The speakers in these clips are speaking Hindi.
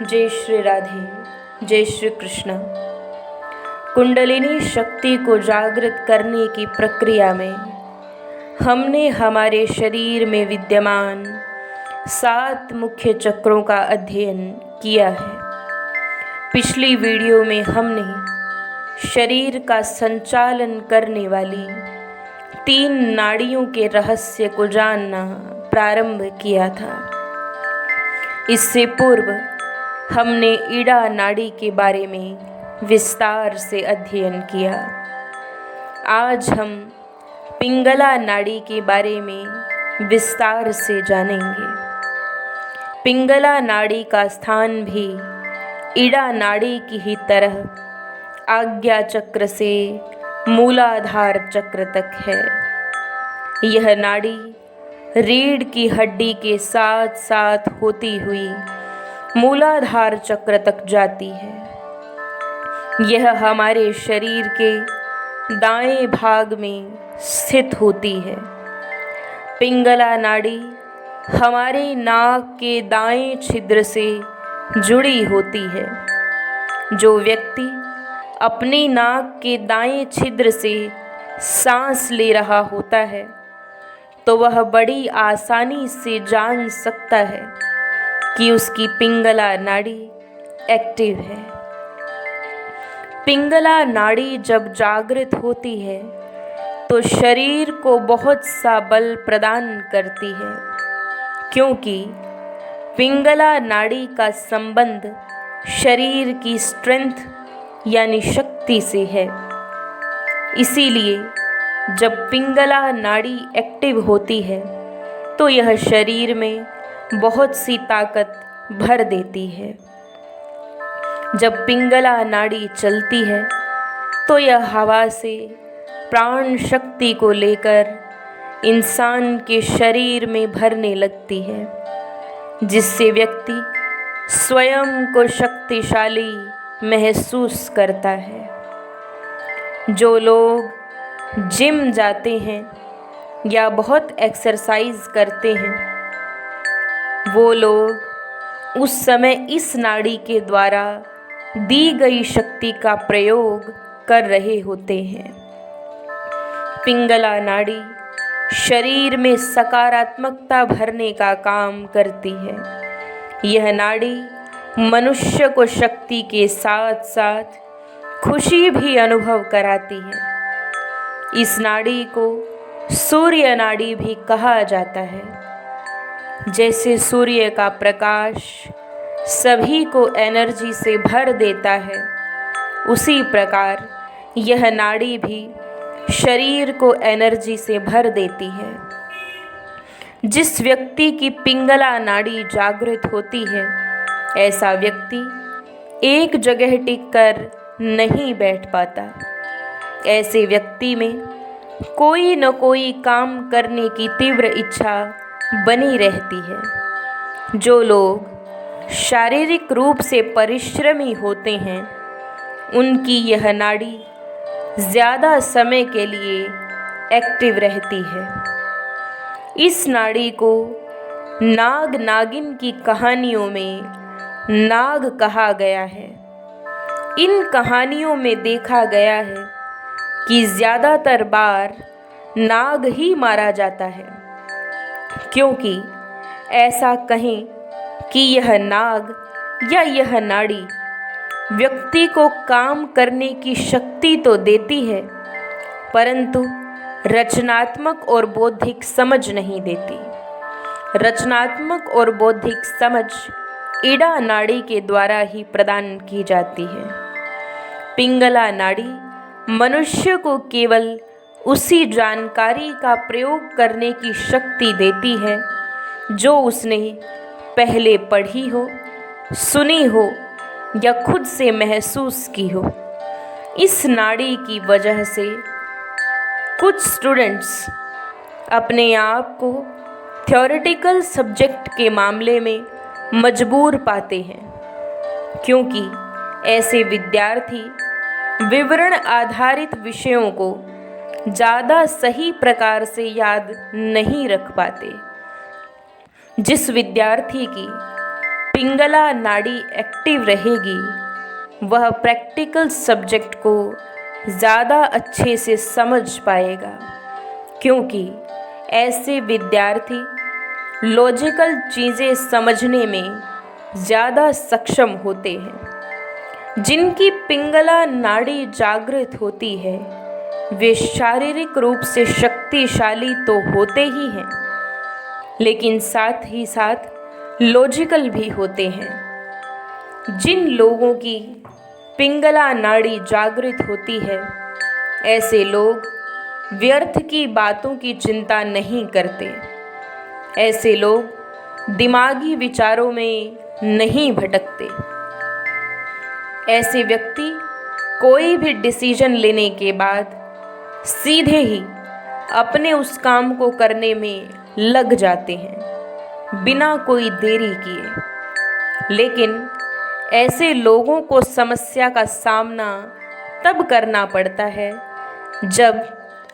जय श्री राधे, जय श्री कृष्ण। कुंडलिनी शक्ति को जागृत करने की प्रक्रिया में हमने हमारे शरीर में विद्यमान 7 मुख्य चक्रों का अध्ययन किया है। पिछली वीडियो में हमने शरीर का संचालन करने वाली 3 नाड़ियों के रहस्य को जानना प्रारंभ किया था। इससे पूर्व हमने ईड़ा नाड़ी के बारे में विस्तार से अध्ययन किया। आज हम पिंगला नाड़ी के बारे में विस्तार से जानेंगे। पिंगला नाड़ी का स्थान भी ईड़ा नाड़ी की ही तरह आज्ञा चक्र से मूलाधार चक्र तक है। यह नाड़ी रीढ़ की हड्डी के साथ साथ होती हुई मूलाधार चक्र तक जाती है। यह हमारे शरीर के दाएं भाग में स्थित होती है। पिंगला नाड़ी हमारे नाक के दाएं छिद्र से जुड़ी होती है। जो व्यक्ति अपनी नाक के दाएं छिद्र से सांस ले रहा होता है तो वह बड़ी आसानी से जान सकता है कि उसकी पिंगला नाड़ी एक्टिव है। पिंगला नाड़ी जब जागृत होती है तो शरीर को बहुत सा बल प्रदान करती है, क्योंकि पिंगला नाड़ी का संबंध शरीर की स्ट्रेंथ यानी शक्ति से है। इसीलिए जब पिंगला नाड़ी एक्टिव होती है तो यह शरीर में बहुत सी ताकत भर देती है। जब पिंगला नाड़ी चलती है तो यह हवा से प्राण शक्ति को लेकर इंसान के शरीर में भरने लगती है, जिससे व्यक्ति स्वयं को शक्तिशाली महसूस करता है। जो लोग जिम जाते हैं या बहुत एक्सरसाइज करते हैं, वो लोग उस समय इस नाड़ी के द्वारा दी गई शक्ति का प्रयोग कर रहे होते हैं। पिंगला नाड़ी शरीर में सकारात्मकता भरने का काम करती है। यह नाड़ी मनुष्य को शक्ति के साथ साथ खुशी भी अनुभव कराती है। इस नाड़ी को सूर्य नाड़ी भी कहा जाता है। जैसे सूर्य का प्रकाश सभी को एनर्जी से भर देता है, उसी प्रकार यह नाड़ी भी शरीर को एनर्जी से भर देती है। जिस व्यक्ति की पिंगला नाड़ी जागृत होती है, ऐसा व्यक्ति एक जगह टिककर नहीं बैठ पाता। ऐसे व्यक्ति में कोई न कोई काम करने की तीव्र इच्छा बनी रहती है। जो लोग शारीरिक रूप से परिश्रमी होते हैं, उनकी यह नाड़ी ज़्यादा समय के लिए एक्टिव रहती है। इस नाड़ी को नाग नागिन की कहानियों में नाग कहा गया है। इन कहानियों में देखा गया है कि ज़्यादातर बार नाग ही मारा जाता है, क्योंकि ऐसा कहें कि यह नाग या यह नाड़ी व्यक्ति को काम करने की शक्ति तो देती है, परंतु रचनात्मक और बौद्धिक समझ नहीं देती। रचनात्मक और बौद्धिक समझ ईड़ा नाड़ी के द्वारा ही प्रदान की जाती है। पिंगला नाड़ी मनुष्य को केवल उसी जानकारी का प्रयोग करने की शक्ति देती है जो उसने पहले पढ़ी हो, सुनी हो या खुद से महसूस की हो। इस नाड़ी की वजह से कुछ स्टूडेंट्स अपने आप को थ्योरेटिकल सब्जेक्ट के मामले में मजबूर पाते हैं, क्योंकि ऐसे विद्यार्थी विवरण आधारित विषयों को ज़्यादा सही प्रकार से याद नहीं रख पाते। जिस विद्यार्थी की पिंगला नाड़ी एक्टिव रहेगी, वह प्रैक्टिकल सब्जेक्ट को ज़्यादा अच्छे से समझ पाएगा, क्योंकि ऐसे विद्यार्थी लॉजिकल चीज़ें समझने में ज़्यादा सक्षम होते हैं। जिनकी पिंगला नाड़ी जागृत होती है वे शारीरिक रूप से शक्तिशाली तो होते ही हैं, लेकिन साथ ही साथ लॉजिकल भी होते हैं। जिन लोगों की पिंगला नाड़ी जागृत होती है, ऐसे लोग व्यर्थ की बातों की चिंता नहीं करते। ऐसे लोग दिमागी विचारों में नहीं भटकते। ऐसे व्यक्ति कोई भी डिसीजन लेने के बाद सीधे ही अपने उस काम को करने में लग जाते हैं, बिना कोई देरी किए। लेकिन ऐसे लोगों को समस्या का सामना तब करना पड़ता है जब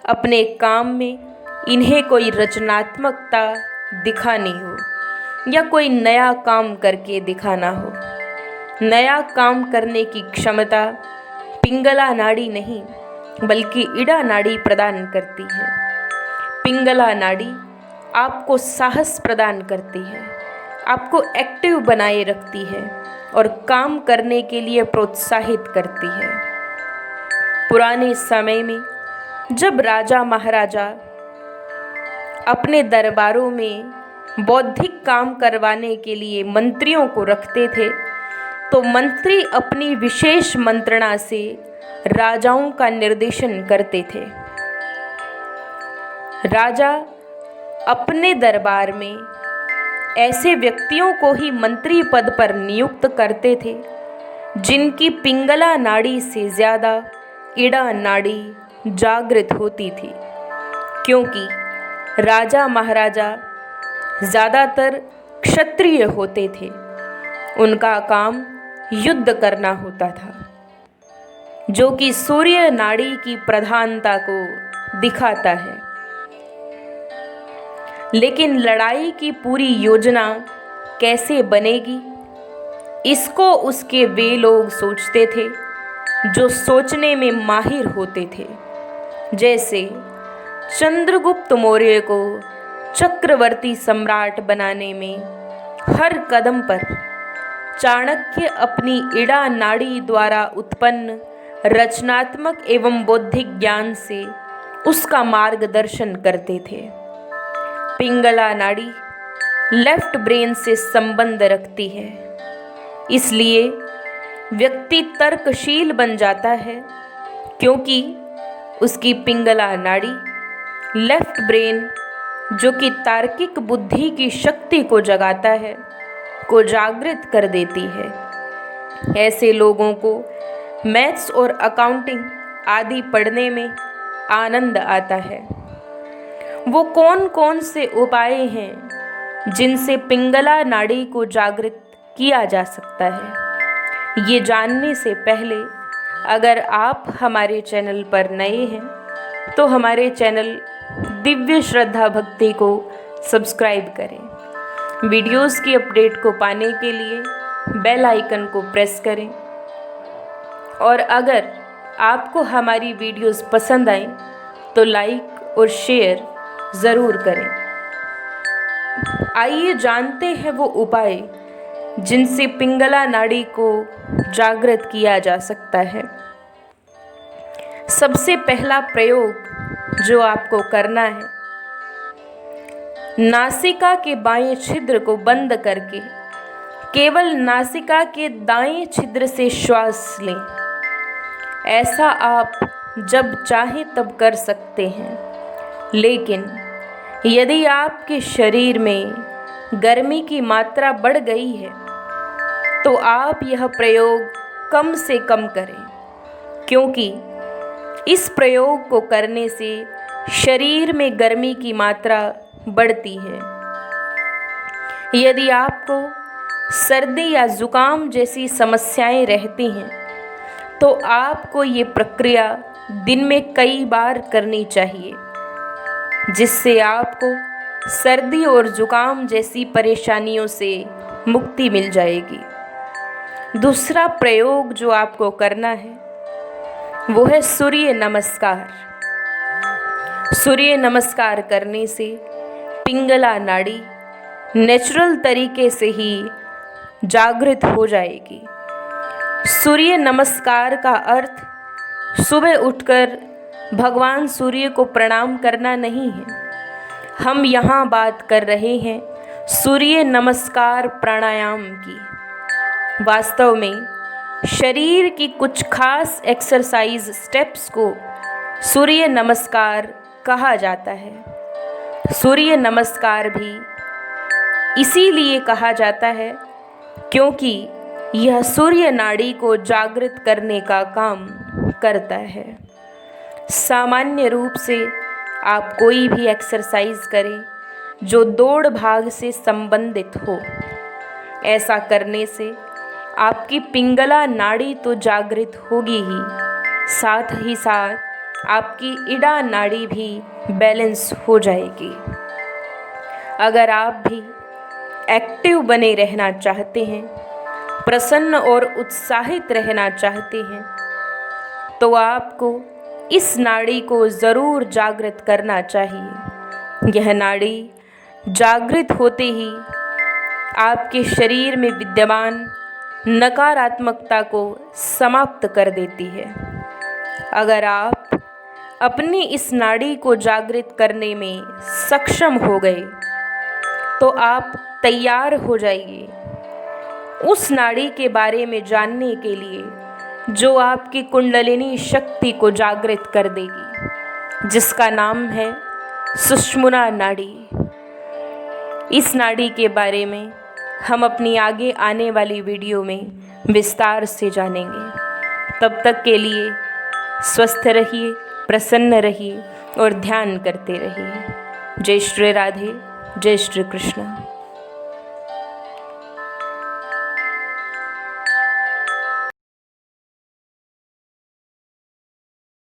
अपने काम में इन्हें कोई रचनात्मकता दिखानी हो या कोई नया काम करके दिखाना हो। नया काम करने की क्षमता पिंगला नाड़ी नहीं बल्कि इड़ा नाड़ी प्रदान करती है। पिंगला नाड़ी आपको साहस प्रदान करती है, आपको एक्टिव बनाए रखती है और काम करने के लिए प्रोत्साहित करती है। पुराने समय में जब राजा महाराजा अपने दरबारों में बौद्धिक काम करवाने के लिए मंत्रियों को रखते थे, तो मंत्री अपनी विशेष मंत्रणा से राजाओं का निर्देशन करते थे। राजा अपने दरबार में ऐसे व्यक्तियों को ही मंत्री पद पर नियुक्त करते थे जिनकी पिंगला नाड़ी से ज़्यादा इड़ा नाड़ी जागृत होती थी, क्योंकि राजा महाराजा ज़्यादातर क्षत्रिय होते थे। उनका काम युद्ध करना होता था, जो कि सूर्य नाड़ी की प्रधानता को दिखाता है। लेकिन लड़ाई की पूरी योजना कैसे बनेगी, इसको उसके वे लोग सोचते थे जो सोचने में माहिर होते थे। जैसे चंद्रगुप्त मौर्य को चक्रवर्ती सम्राट बनाने में हर कदम पर चाणक्य अपनी इड़ा नाड़ी द्वारा उत्पन्न रचनात्मक एवं बौद्धिक ज्ञान से उसका मार्गदर्शन करते थे। पिंगला नाड़ी लेफ्ट ब्रेन से संबंध रखती है, इसलिए व्यक्ति तर्कशील बन जाता है, क्योंकि उसकी पिंगला नाड़ी लेफ्ट ब्रेन, जो कि तार्किक बुद्धि की शक्ति को जगाता है, को जागृत कर देती है। ऐसे लोगों को मैथ्स और अकाउंटिंग आदि पढ़ने में आनंद आता है। वो कौन कौन से उपाय हैं जिनसे पिंगला नाड़ी को जागृत किया जा सकता है, ये जानने से पहले अगर आप हमारे चैनल पर नए हैं तो हमारे चैनल दिव्य श्रद्धा भक्ति को सब्सक्राइब करें। वीडियोस की अपडेट को पाने के लिए बेल आइकन को प्रेस करें, और अगर आपको हमारी वीडियोस पसंद आए तो लाइक और शेयर ज़रूर करें। आइए जानते हैं वो उपाय जिनसे पिंगला नाड़ी को जागृत किया जा सकता है। सबसे पहला प्रयोग जो आपको करना है, नासिका के बाएं छिद्र को बंद करके केवल नासिका के दाएं छिद्र से श्वास लें। ऐसा आप जब चाहें तब कर सकते हैं, लेकिन यदि आपके शरीर में गर्मी की मात्रा बढ़ गई है तो आप यह प्रयोग कम से कम करें, क्योंकि इस प्रयोग को करने से शरीर में गर्मी की मात्रा बढ़ती है। यदि आपको सर्दी या ज़ुकाम जैसी समस्याएं रहती हैं तो आपको ये प्रक्रिया दिन में कई बार करनी चाहिए, जिससे आपको सर्दी और ज़ुकाम जैसी परेशानियों से मुक्ति मिल जाएगी। दूसरा प्रयोग जो आपको करना है वो है सूर्य नमस्कार। सूर्य नमस्कार करने से पिंगला नाड़ी नेचुरल तरीके से ही जागृत हो जाएगी। सूर्य नमस्कार का अर्थ सुबह उठकर भगवान सूर्य को प्रणाम करना नहीं है। हम यहाँ बात कर रहे हैं सूर्य नमस्कार प्राणायाम की। वास्तव में शरीर की कुछ खास एक्सरसाइज स्टेप्स को सूर्य नमस्कार कहा जाता है। सूर्य नमस्कार भी इसीलिए कहा जाता है क्योंकि यह सूर्य नाड़ी को जागृत करने का काम करता है। सामान्य रूप से आप कोई भी एक्सरसाइज करें जो दौड़ भाग से संबंधित हो, ऐसा करने से आपकी पिंगला नाड़ी तो जागृत होगी ही, साथ ही साथ आपकी इड़ा नाड़ी भी बैलेंस हो जाएगी। अगर आप भी एक्टिव बने रहना चाहते हैं, प्रसन्न और उत्साहित रहना चाहते हैं, तो आपको इस नाड़ी को ज़रूर जागृत करना चाहिए। यह नाड़ी जागृत होते ही आपके शरीर में विद्यमान नकारात्मकता को समाप्त कर देती है। अगर आप अपनी इस नाड़ी को जागृत करने में सक्षम हो गए तो आप तैयार हो जाइए उस नाड़ी के बारे में जानने के लिए जो आपकी कुंडलिनी शक्ति को जागृत कर देगी, जिसका नाम है सुषुम्ना नाड़ी। इस नाड़ी के बारे में हम अपनी आगे आने वाली वीडियो में विस्तार से जानेंगे। तब तक के लिए स्वस्थ रहिए, प्रसन्न रहिए और ध्यान करते रहिए। जय श्री राधे, जय श्री कृष्ण।